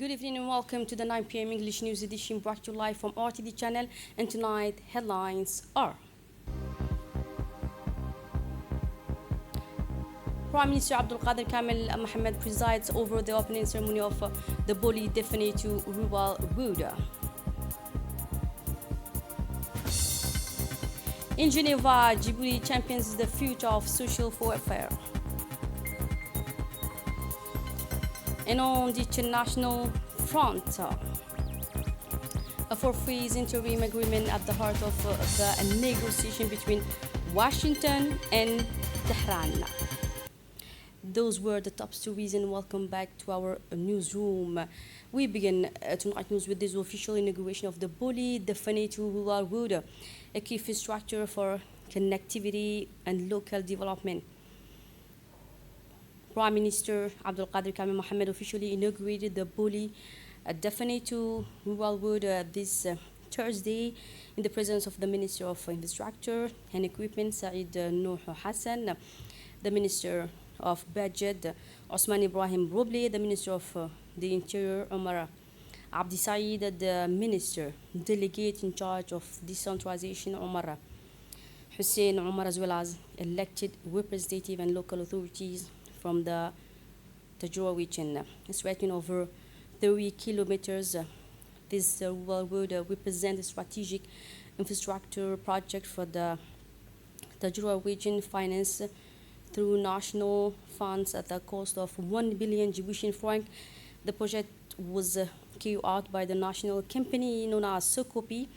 Good evening and welcome to the 9 p.m. English News Edition brought to you live from RTD channel. And tonight, headlines are: Prime Minister Abdul Qadir Kamil Mohammed presides over the opening ceremony of the Boli Definitive Rural Road. In Geneva, Djibouti champions the future of social welfare. And on the international front, a four-phase interim agreement at the heart of the negotiation between Washington and Tehran. Those were the top stories, and welcome back to our newsroom. We begin tonight's news with this official inauguration of the Boli Definitive Rural Road, a key infrastructure for connectivity and local development. Prime Minister Abdul Qadir Kamil Mohammed officially inaugurated the Boli Definitive Rural Road this Thursday in the presence of the Minister of Infrastructure and Equipment, Saeed Nuh Hassan, the Minister of Budget, Osman Ibrahim Roble, the Minister of the Interior, Omar Abdi Saeed, the Minister Delegate in charge of Decentralization, Omar Hussein Omar, as well as elected representative and local authorities from the Tajura region. Stretching over 30 kilometers, this rural road represents a strategic infrastructure project for the Tajura region, financed through national funds at the cost of 1 billion Djiboutian franc. The project was carried out by the national company known as Sokopi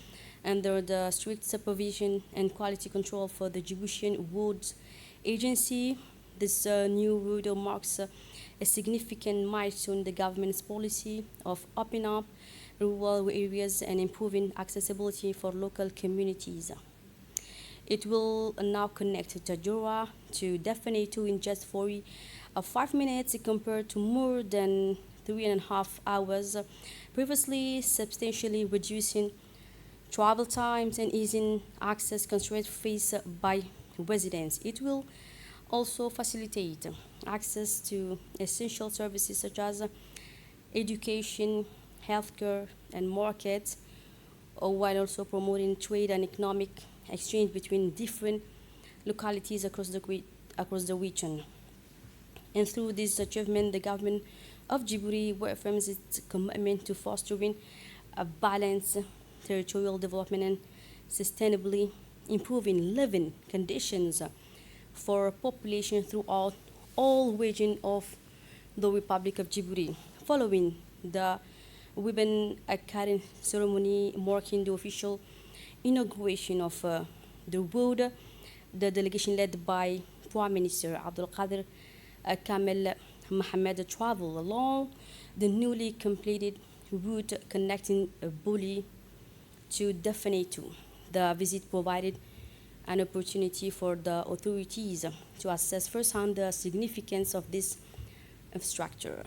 under the strict supervision and quality control for the Djiboutian Roads Agency. This new road marks a significant milestone in the government's policy of opening up rural areas and improving accessibility for local communities. It will now connect Tajura to Definitive in just 45 minutes compared to more than 3.5 hours previously, substantially reducing travel times and easing access constraints faced by residents. It will also facilitate access to essential services such as education, healthcare, and markets, while also promoting trade and economic exchange between different localities across the region. And through this achievement, the government of Djibouti reaffirms its commitment to fostering a balanced territorial development and sustainably improving living conditions for population throughout all regions of the Republic of Djibouti. Following the ribbon cutting ceremony marking the official inauguration of the road, the delegation led by Prime Minister Abdul Qadir Kamil Mohammed traveled along the newly completed route connecting Boli to Definitive. The visit provided an opportunity for the authorities to assess firsthand the significance of this infrastructure.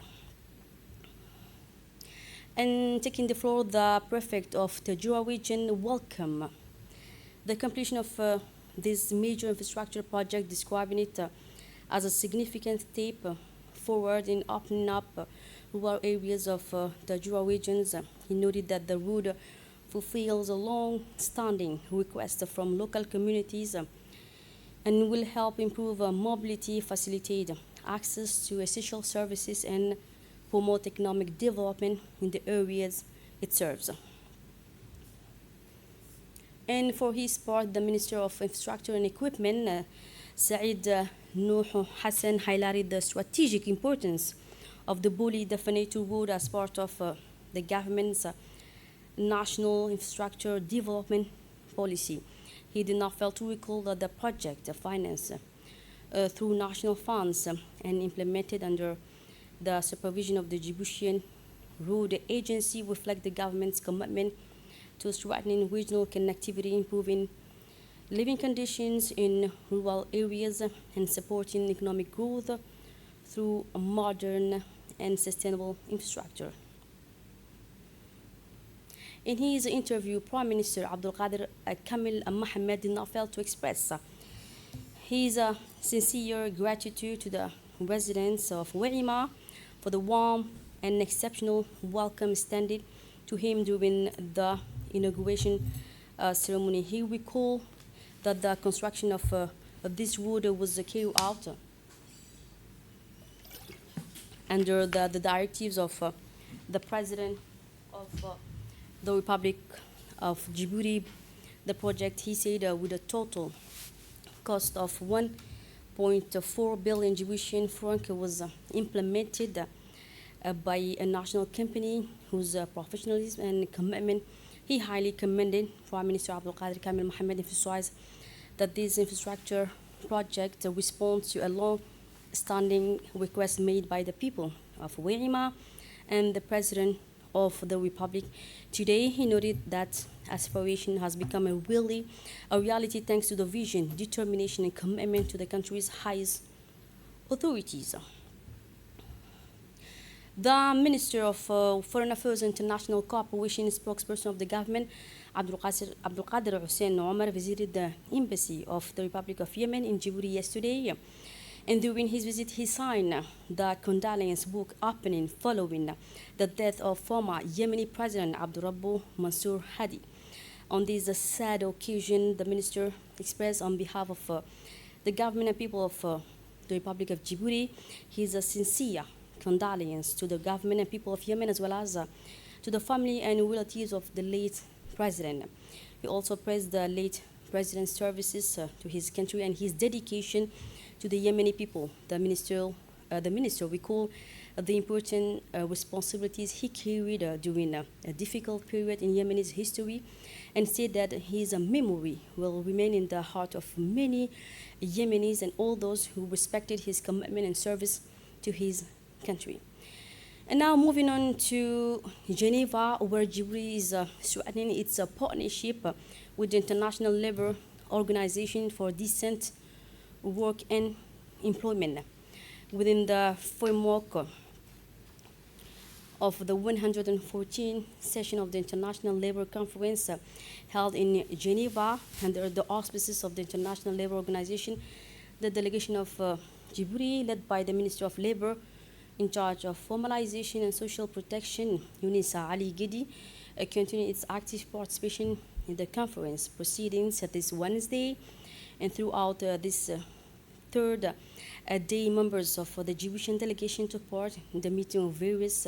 And taking the floor, the prefect of the Tajura region welcomed the completion of this major infrastructure project, describing it as a significant step forward in opening up rural areas of the Tajura regions. He noted that the road fulfills a long-standing request from local communities and will help improve mobility, facilitate access to essential services, and promote economic development in the areas it serves. And for his part, the Minister of Infrastructure and Equipment, Saeed Nuh Hassan, highlighted the strategic importance of the Boli Definitive Road as part of the government's national infrastructure development policy. He did not fail to recall that the project financed through national funds and implemented under the supervision of the Djiboutian Road Agency reflect the government's commitment to strengthening regional connectivity, improving living conditions in rural areas, and supporting economic growth through a modern and sustainable infrastructure. In his interview, Prime Minister Abdul Qadir Kamil Mohammed did not fail to express his sincere gratitude to the residents of Werima for the warm an exceptional welcome extended to him during the inauguration ceremony. He recalled that the construction of this road was carried out under the directives of the President of the Republic of Djibouti. The project, he said, with a total cost of 1.4 billion Djiboutian franc was implemented by a national company whose professionalism and commitment he highly commended. Prime Minister Abdul Qadir Kamil Mohammed emphasized that this infrastructure project responds to a long-standing request made by the people of Werima and the President of the Republic. Today, he noted that aspiration has become a reality thanks to the vision, determination, and commitment to the country's highest authorities. The Minister of Foreign Affairs and International Cooperation, spokesperson of the government, Abdul Qadir Hussein Omar, visited the embassy of the Republic of Yemen in Djibouti yesterday. And during his visit, he signed the condolence book opening following the death of former Yemeni President Abdurrabbu Mansour Hadi. On this sad occasion, the minister expressed on behalf of the government and people of the Republic of Djibouti his sincere condolence to the government and people of Yemen, as well as to the family and relatives of the late president. He also praised the late president's services to his country and his dedication to the Yemeni people. The minister recalled the important responsibilities he carried during a difficult period in Yemen's history and said that his memory will remain in the heart of many Yemenis and all those who respected his commitment and service to his country. And now moving on to Geneva, where Djibouti is strengthening its partnership with the International Labour Organization for decent work and employment within the framework of the 114th session of the International Labour Conference held in Geneva under the auspices of the International Labour Organization. The delegation of Djibouti, led by the Minister of Labour in charge of formalization and social protection, Younissa Ali Gedi, continued its active participation in the conference proceedings this Wednesday. And throughout this third day, members of the Djiboutian delegation took part in the meeting of various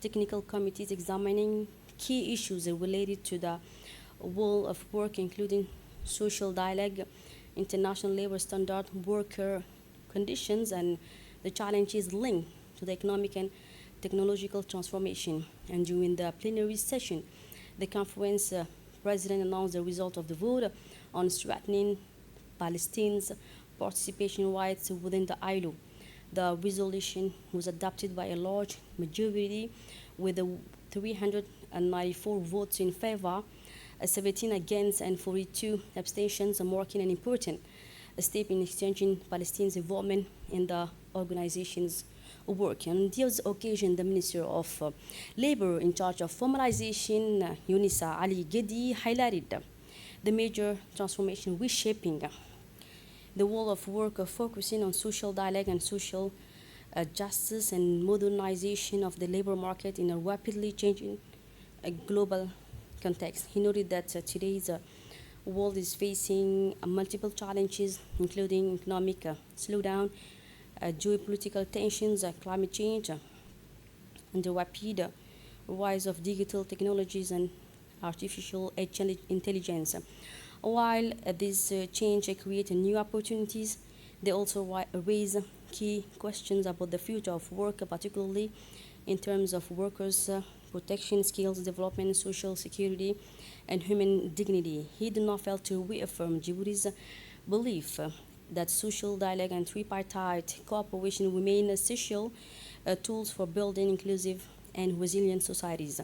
technical committees examining key issues related to the world of work, including social dialogue, international labor standard, worker conditions, and the challenges linked to the economic and technological transformation. And during the plenary session, the conference president announced the result of the vote on strengthening Palestine's participation rights within the ILO. The resolution was adopted by a large majority with 394 votes in favor, 17 against, and 42 abstentions, marking an important step in extending Palestine's involvement in the organization's work. On this occasion, the Minister of Labor in charge of formalization, Younissa Ali Gedi, highlighted the major transformation reshaping the world of work, focusing on social dialogue and social justice and modernization of the labor market in a rapidly changing global context. He noted that today's world is facing multiple challenges, including economic slowdown, geopolitical tensions, climate change, and the rapid rise of digital technologies and artificial intelligence. While these change create new opportunities, they also raise key questions about the future of work, particularly in terms of workers' protection, skills development, social security, and human dignity. He did not fail to reaffirm Djibouti's belief that social dialogue and tripartite cooperation remain essential tools for building inclusive and resilient societies.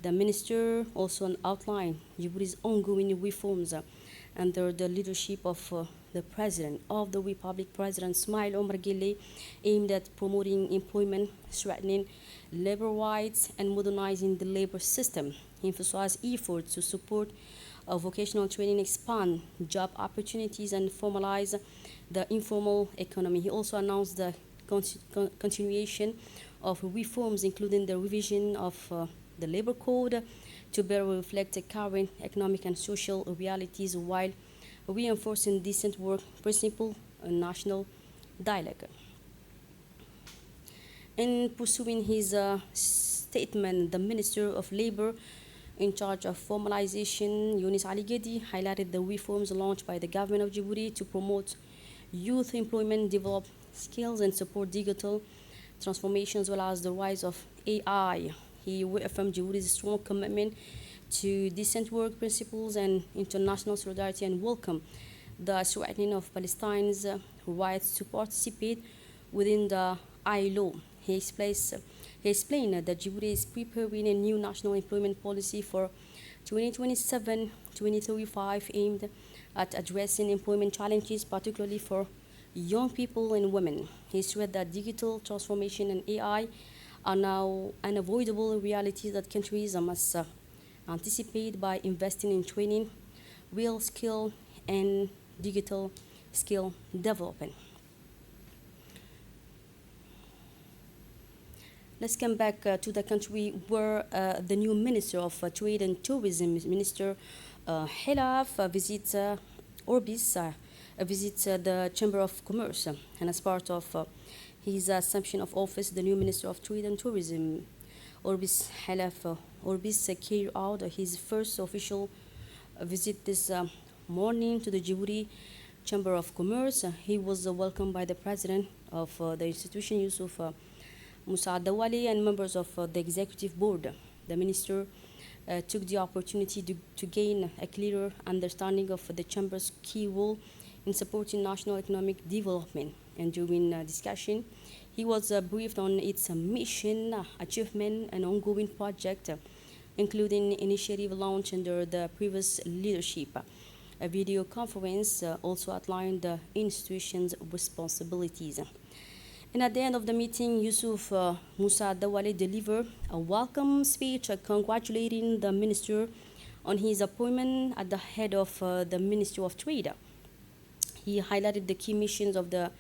The minister also outlined Djibouti's ongoing reforms under the leadership of the President of the Republic, President Ismail Omar Guelleh, aimed at promoting employment, strengthening labor rights, and modernizing the labor system. He emphasized efforts to support vocational training, expand job opportunities, and formalize the informal economy. He also announced the continuation of reforms, including the revision of the labor code to better reflect the current economic and social realities while reinforcing decent work principle and national dialogue. In pursuing his statement, the Minister of Labor in charge of formalization, Yunus Ali Gedi, highlighted the reforms launched by the government of Djibouti to promote youth employment, develop skills, and support digital transformation, as well as the rise of AI. He reaffirmed Djibouti's strong commitment to decent work principles and international solidarity and welcomed the strengthening of Palestine's rights to participate within the ILO. He explained that Djibouti is preparing a new national employment policy for 2027-2035 aimed at addressing employment challenges, particularly for young people and women. He stressed that digital transformation and AI are now unavoidable realities that countries must anticipate by investing in training, real skill, and digital skill development. Let's come back to the country where the new Minister of Trade and Tourism, Minister Hilaf, visits Orbis, visits the Chamber of Commerce. And as part of his assumption of office, the new Minister of Trade and Tourism, Orbis Hilaf, Orbis carried out his first official visit this morning to the Djibouti Chamber of Commerce. He was welcomed by the President of the institution, Yusuf Musa Dawali, and members of the executive board. The minister took the opportunity to gain a clearer understanding of the chamber's key role in supporting national economic development. And during discussion, he was briefed on its mission, achievement, and ongoing project, including initiative launched under the previous leadership. A video conference also outlined the institution's responsibilities. And at the end of the meeting, Yusuf Musa Dawale delivered a welcome speech congratulating the minister on his appointment at the head of the Ministry of Trade. He highlighted the key missions of the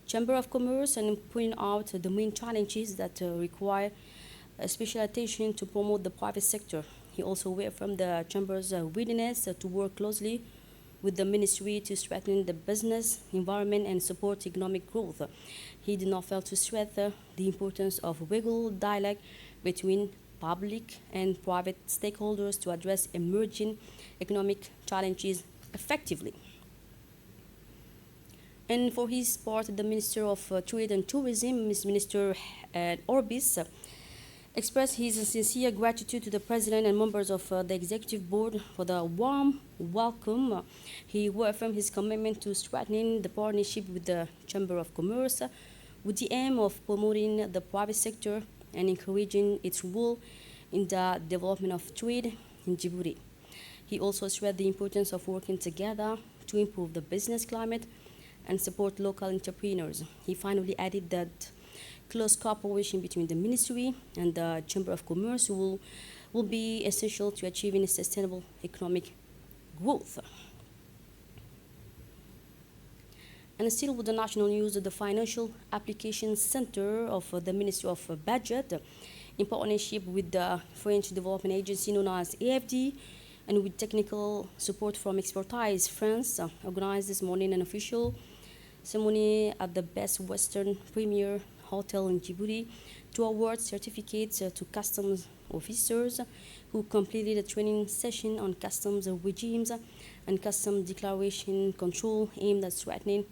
Chamber of Commerce and pointed out the main challenges that require special attention to promote the private sector. He also reaffirmed the Chamber's willingness to work closely with the ministry to strengthen the business environment and support economic growth. He did not fail to stress the importance of regular dialogue between public and private stakeholders to address emerging economic challenges effectively. And for his part, the Minister of Trade and Tourism, Minister Orbis, expressed his sincere gratitude to the President and members of the Executive Board for the warm welcome. He reaffirmed his commitment to strengthening the partnership with the Chamber of Commerce with the aim of promoting the private sector and encouraging its role in the development of trade in Djibouti. He also stressed the importance of working together to improve the business climate and support local entrepreneurs. He finally added that close cooperation between the Ministry and the Chamber of Commerce will be essential to achieving a sustainable economic growth. And still with the national news, the Financial Applications Center of the Ministry of Budget, in partnership with the French Development Agency known as AFD, and with technical support from Expertise France, organized this morning an official ceremony at the Best Western Premier Hotel in Djibouti to award certificates to customs officers who completed a training session on customs regimes and customs declaration control aimed at strengthening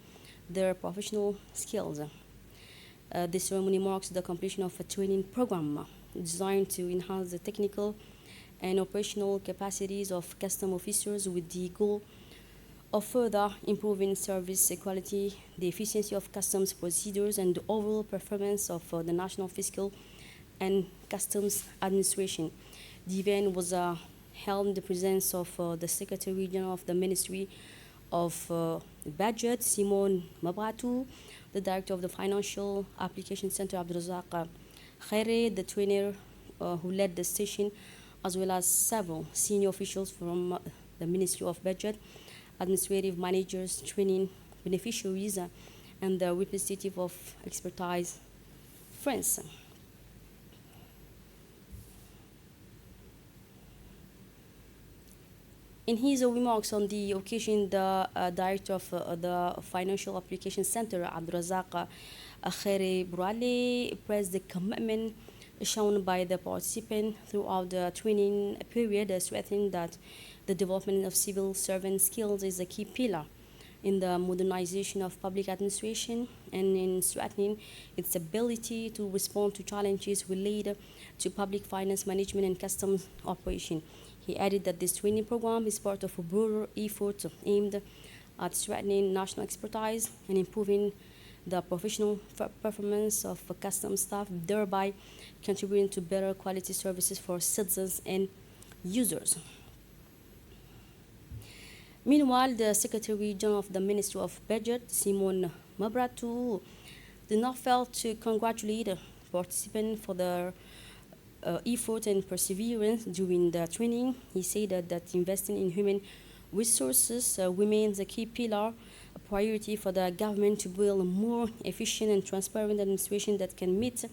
their professional skills. This ceremony marks the completion of a training program designed to enhance the technical and operational capacities of customs officers with the goal of further improving service quality, the efficiency of customs procedures, and the overall performance of the National Fiscal and Customs Administration. The event was held in the presence of the Secretary General of the Ministry of Budget, Simon Mabratu, the Director of the Financial Application Center, Abdulrazak Khaire, the trainer who led the session, as well as several senior officials from the Ministry of Budget, administrative managers, training beneficiaries, and the representative of Expertise France. In his remarks on the occasion, the director of the Financial Application Center, Abdurazak Khairi Burali, praised the commitment shown by the participants throughout the training period, stressing that the development of civil servant skills is a key pillar in the modernization of public administration and in strengthening its ability to respond to challenges related to public finance management and customs operation. He added that this training program is part of a broader effort aimed at strengthening national expertise and improving the professional performance of customs staff, thereby contributing to better quality services for citizens and users. Meanwhile, the Secretary General of the Ministry of Budget, Simon Mabratu, did not fail to congratulate participants for their effort and perseverance during the training. He said that investing in human resources remains a key pillar, a priority for the government to build a more efficient and transparent administration that can meet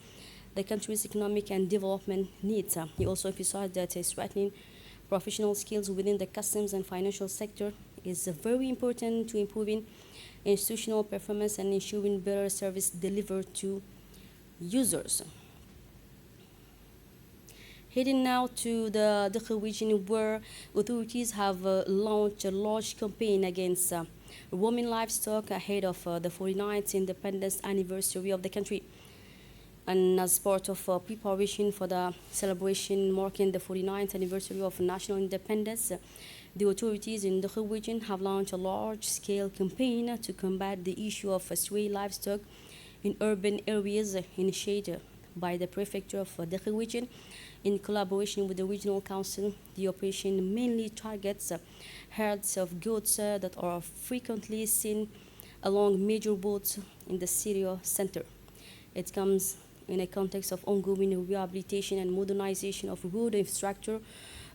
the country's economic and development needs. He also emphasized that strengthening professional skills within the customs and financial sector is very important to improving institutional performance and ensuring better service delivered to users. Heading now to the Dakhil region, where authorities have launched a large campaign against roaming livestock ahead of the 49th independence anniversary of the country. And as part of preparation for the celebration marking the 49th anniversary of national independence, the authorities in the Dakhil region have launched a large-scale campaign to combat the issue of stray livestock in urban areas initiated by the prefecture of the Dakhil region in collaboration with the regional council. The operation mainly targets herds of goats that are frequently seen along major roads in the city center. It comes in a context of ongoing rehabilitation and modernization of road infrastructure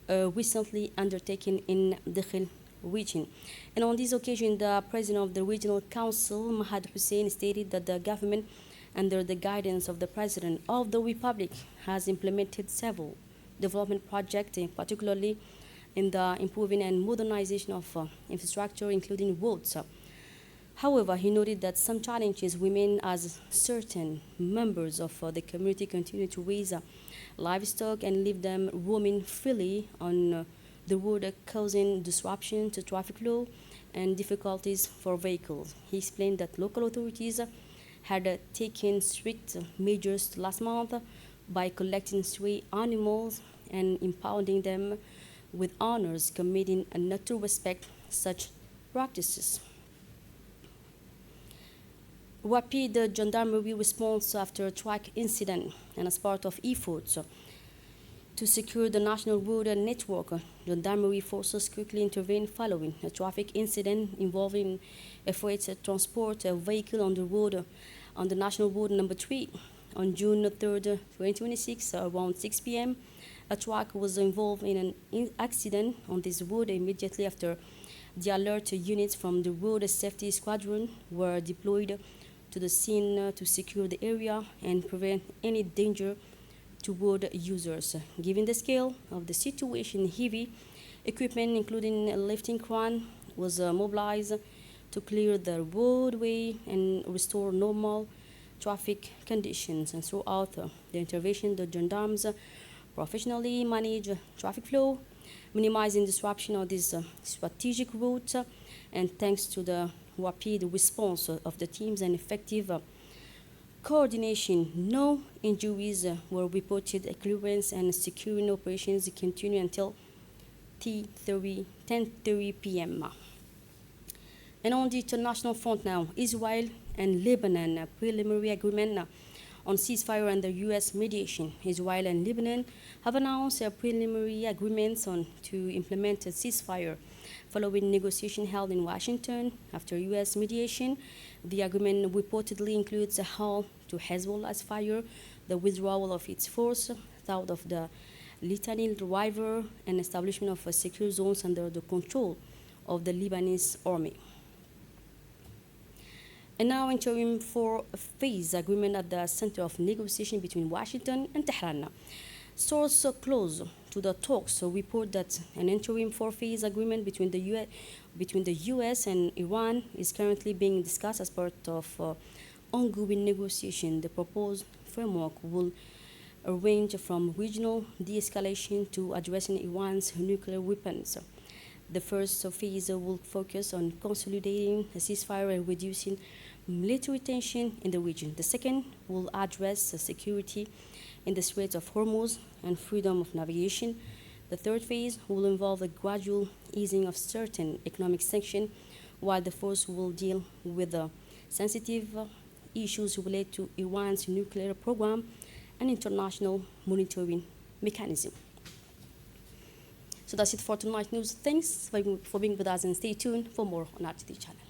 recently undertaken in the Dakhil region. And on this occasion, the president of the regional council, Mahad Hussein, stated that the government, under the guidance of the President of the Republic, has implemented several development projects, particularly in the improving and modernization of infrastructure, including roads. However, he noted that some challenges remain as certain members of the community continue to raise livestock and leave them roaming freely on the road, causing disruption to traffic flow and difficulties for vehicles. He explained that local authorities had taken strict measures last month by collecting stray animals and impounding them with owners committing not to respect such practices. Rapid gendarmerie response after a track incident, and as part of efforts to secure the national road network, gendarmerie forces quickly intervened following a traffic incident involving a freight transport vehicle on the road on the national road number 3 on June 3rd, 2026, around 6 p.m. A truck was involved in an accident on this road. Immediately after, the alert units from the road safety squadron were deployed to the scene to secure the area and prevent any danger to road users. Given the scale of the situation, heavy equipment, including a lifting crane, was mobilized to clear the roadway and restore normal traffic conditions. And throughout the intervention, the gendarmes professionally manage traffic flow, minimizing disruption of this strategic route. And thanks to the rapid response of the teams and effective coordination, no injuries were reported. Clearance and securing operations continue until 10:30 p.m. And on the international front now, Israel and Lebanon preliminary agreement on ceasefire under U.S. mediation. Israel and Lebanon have announced preliminary agreements on to implement a ceasefire following negotiations held in Washington after U.S. mediation. The agreement reportedly includes a halt to Hezbollah's fire, the withdrawal of its force south of the Litani River, and establishment of secure zones under the control of the Lebanese army. And now interim four-phase agreement at the center of negotiation between Washington and Tehran. Source close to to the talks, so report that an interim four-phase agreement between the U.S. and Iran is currently being discussed as part of ongoing negotiation. The proposed framework will range from regional de-escalation to addressing Iran's nuclear weapons. The first phase will focus on consolidating a ceasefire and reducing military tension in the region. The second will address security in the Strait of Hormuz and freedom of navigation. The third phase will involve a gradual easing of certain economic sanctions, while the fourth will deal with the sensitive issues related to Iran's nuclear program and international monitoring mechanism. So that's it for tonight's news. Thanks for being with us, and stay tuned for more on RTD channel.